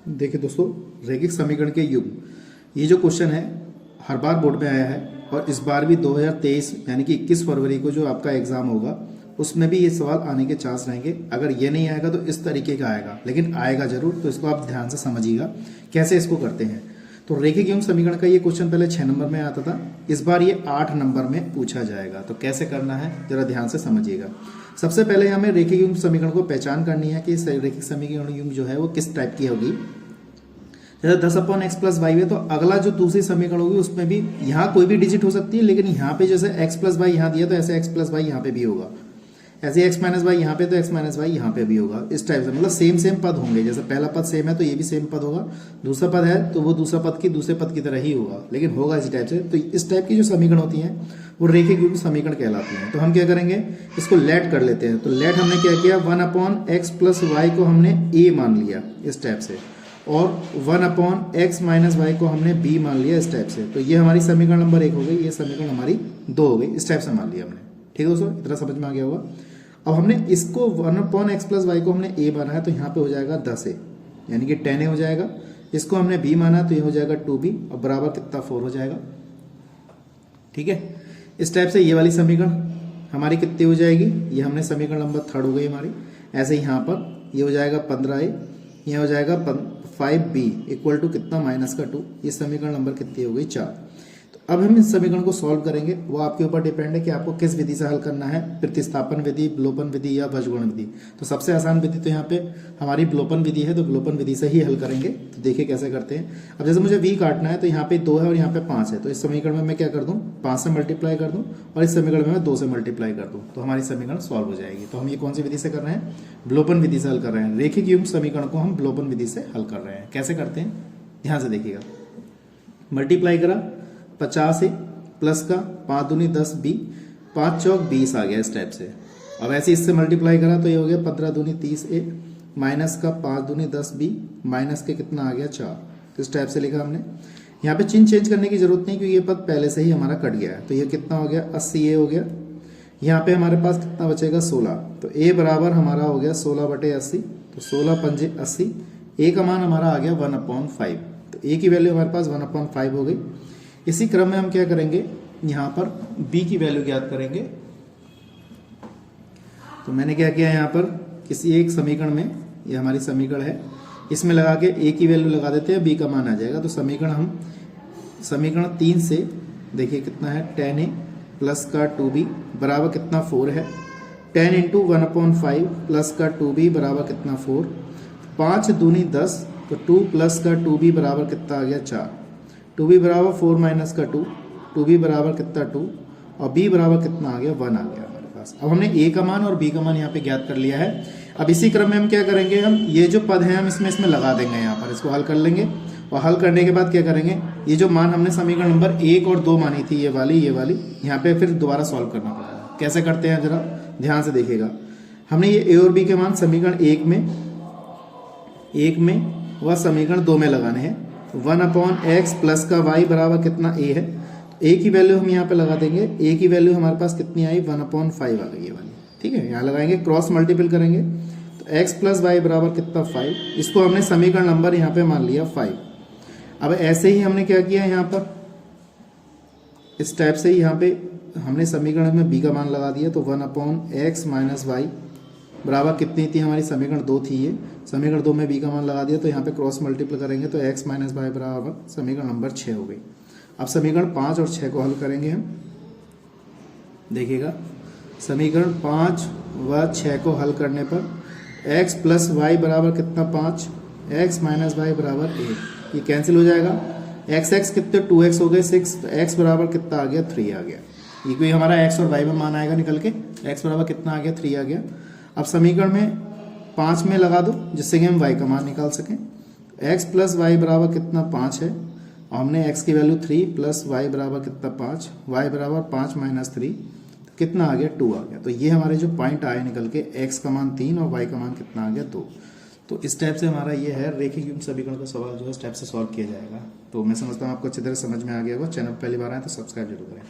देखिए दोस्तों, रैखिक समीकरण के युग, ये जो क्वेश्चन है हर बार बोर्ड में आया है और इस बार भी 2023 यानी कि 21 फरवरी को जो आपका एग्जाम होगा उसमें भी ये सवाल आने के चांस रहेंगे। अगर ये नहीं आएगा तो इस तरीके का आएगा, लेकिन आएगा जरूर। तो इसको आप ध्यान से समझिएगा कैसे इसको करते हैं। तो रैखिक युग्म समीकरण का ये क्वेश्चन पहले 6 नंबर में आता था, इस बार ये 8 नंबर में पूछा जाएगा। तो कैसे करना है जरा ध्यान से समझिएगा। सबसे पहले हमें रैखिक युग्म समीकरण को पहचान करनी है कि रैखिक समीकरण युग्म जो है वो किस टाइप की होगी। जैसे 10/x प्लस वाई है तो अगला जो दूसरी समीकरण होगी उसमें भी यहाँ कोई भी डिजिट हो सकती है, लेकिन यहाँ पे जैसे x प्लस वाई यहाँ दिया तो ऐसे x प्लस वाई यहाँ पे भी होगा, ऐसे x माइनस वाई यहाँ पे तो x माइनस वाई यहाँ पे भी होगा। इस टाइप से मतलब सेम पद होंगे। जैसे पहला पद सेम है तो ये भी सेम पद होगा, दूसरा पद है तो वो दूसरा पद की दूसरे पद की तरह ही होगा, लेकिन होगा इसी टाइप से। तो इस टाइप की जो समीकरण होती हैं वो रैखिक युग्म समीकरण कहलाती हैं। तो हम क्या करेंगे, इसको लेट कर लेते हैं। तो लेट हमने क्या किया, 1/x प्लस वाई को हमने a मान लिया इस टाइप से, और 1/x माइनस वाई को हमने b मान लिया इस टाइप से। तो ये हमारी समीकरण नंबर 1 हो गई, ये समीकरण हमारी 2 हो गई। इस टाइप से मान लिया हमने। ठीक है दोस्तों, इतना समझ में आ गया होगा। अब हमने इसको 1/x प्लस वाई को हमने a माना है तो यहाँ पे हो जाएगा 10a यानी कि 10a हो जाएगा। इसको हमने b माना तो ये हो जाएगा 2b और बराबर कितना 4 हो जाएगा। ठीक है, इस टाइप से ये वाली समीकरण हमारी कितनी हो जाएगी, ये हमने समीकरण नंबर 3 हो गई हमारी। ऐसे ही यहाँ पर ये हो जाएगा 15a, ये हो जाएगा 5b इक्वल टू कितना -2। ये समीकरण नंबर कितनी हो गई 4। तो अब हम इस समीकरण को सॉल्व करेंगे, वो आपके ऊपर डिपेंड है कि आपको किस विधि से हल करना है, प्रतिस्थापन विधि, विलोपन विधि या भुजगुण विधि। तो सबसे आसान विधि तो यहाँ पे हमारी विलोपन विधि है, तो विलोपन विधि से ही हल करेंगे। तो देखिए कैसे करते हैं। अब जैसे मुझे v काटना है तो यहाँ पे 2 है और यहाँ पे 5 है, तो इस समीकरण में मैं क्या कर दूँ, 5 से मल्टीप्लाई कर दूँ और इस समीकरण में मैं 2 से मल्टीप्लाई कर दूँ, तो हमारी समीकरण सॉल्व हो जाएगी। तो हम ये कौन सी विधि से कर रहे हैं, विलोपन विधि से हल कर रहे हैं। रैखिक युग्म समीकरण को हम विलोपन विधि से हल कर रहे हैं। कैसे करते हैं ध्यान से देखिएगा। मल्टीप्लाई करा 50 से प्लस का 5 दूनी 10 b, 5 चौक 20 आ गया इस टाइप से। अब ऐसे इससे मल्टीप्लाई करा तो ये हो गया 15 दूनी 30a माइनस का 5 दूनी 10b माइनस के कितना आ गया 4। इस टाइप से लिखा हमने। यहाँ पे चिन्ह चेंज करने की जरूरत नहीं क्योंकि ये पद पहले से ही हमारा कट गया है। तो ये कितना हो गया 80a हो गया। यहाँ पे हमारे पास कितना बचेगा 16, तो a बराबर हमारा हो गया 16/80, तो 16 पंजे 80। a का मान हमारा आ गया 1/5, तो a की वैल्यू हमारे पास 1/5 हो गई। इसी क्रम में हम क्या करेंगे, यहाँ पर b की वैल्यू ज्ञात करेंगे। तो मैंने क्या किया, यहाँ पर किसी एक समीकरण में, ये हमारी समीकरण है, इसमें लगा के a की वैल्यू लगा देते हैं, b का मान आ जाएगा। तो समीकरण 3 से देखिए कितना है, 10a प्लस का 2b बराबर कितना 4 है। 10 इंटू 1/5 प्लस का 2b बराबर कितना 4, 5 दूनी 10, तो 2 प्लस का 2b बराबर कितना आ गया 4। 2b बराबर 4 माइनस का 2, 2b बराबर कितना 2 और b बराबर कितना आ गया 1 आ गया हमारे पास। अब हमने a का मान और b का मान यहाँ पे ज्ञात कर लिया है। अब इसी क्रम में हम क्या करेंगे, हम ये जो पद हैं हम इसमें लगा देंगे, यहाँ पर इसको हल कर लेंगे। और हल करने के बाद क्या करेंगे, ये जो मान हमने समीकरण नंबर 1 और 2 मानी थी, ये वाली यहाँ पे फिर दोबारा सॉल्व करना पड़ेगा। कैसे करते हैं जरा ध्यान से देखिएगा। हमने ये a और b के मान समीकरण 1 में व समीकरण 2 में लगाने हैं। 1/x प्लस का y बराबर कितना a है, a की वैल्यू हम यहाँ पे लगा देंगे। a की वैल्यू हमारे पास कितनी आई 1/5 आ गई ये वाली। ठीक है, यहाँ लगाएंगे, क्रॉस मल्टीपल करेंगे तो x प्लस वाई बराबर कितना 5। इसको हमने समीकरण नंबर यहाँ पे मान लिया 5। अब ऐसे ही हमने क्या किया, यहाँ पर इस टाइप से ही यहाँ पे हमने समीकरण में b का मान लगा दिया। तो 1/x माइनस वाई बराबर कितनी थी हमारी, समीकरण 2 थी ये, समीकरण 2 में b का मान लगा दिया। तो यहाँ पे क्रॉस मल्टीपल करेंगे तो x माइनस वाई बराबर समीकरण नंबर 6 हो गई। अब समीकरण 5 और 6 को हल करेंगे हम। देखिएगा, समीकरण 5 व 6 को हल करने पर x प्लस वाई बराबर कितना 5, x माइनस वाई बराबर 1, ये कैंसिल हो जाएगा। x कितने 2x हो गए 6, तो x बराबर कितना आ गया 3 आ गया। ये कोई हमारा x और y में मान आएगा निकल के, x बराबर कितना आ गया 3 आ गया। अब समीकरण में 5 में लगा दो जिससे कि हम y का मान निकाल सकें। x प्लस वाई बराबर कितना 5 है, और हमने x की वैल्यू 3 प्लस y बराबर कितना 5, y बराबर 5 माइनस 3, तो कितना आ गया 2 आ गया। तो ये हमारे जो पॉइंट आए निकल के, x का मान 3 और y का मान कितना आ गया 2। तो इस टाइप से हमारा ये है रैखिक युग्म समीकरण का सवाल जो है इस टाइप से सॉल्व किया जाएगा। तो मैं समझता हूँ आपको अच्छी तरह समझ में आ गया होगा। चैनल पहली बार आए तो सब्सक्राइब जरूर करें।